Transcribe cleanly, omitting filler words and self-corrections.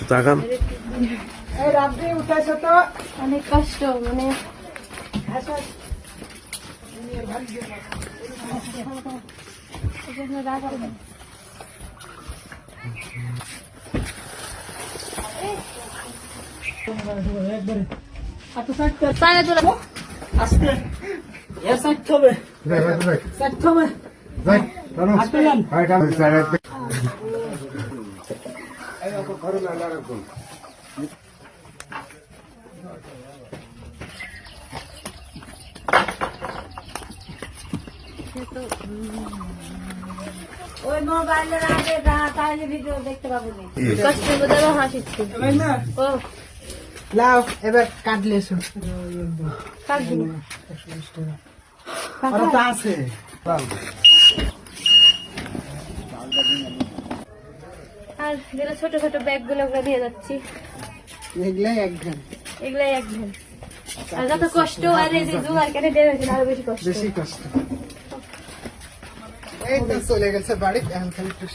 তাকান অনেক কষ্ট মানে ওই মোবাইলের আগে তাহলে ভিডিও দেখতে পাবো না। কষ্টের মধ্যে আবার হাসিচ্ছে। ও লাও এবার কাটলে এসো কাটবি ওরা তো আছে আর যেগুলো ছোট ছোট ব্যাগ গুলো ওগুলো দিয়ে যাচ্ছি। এগুলাই এক ঘন্টা এগুলাই এক ঘন আর যত কষ্ট আর এই যে জোগাড় কেটে দেওয়া হয়েছে আরো বেশি কষ্ট। বেশি কষ্ট এই তো চলে গেছে বাড়ি এখন খালি একটু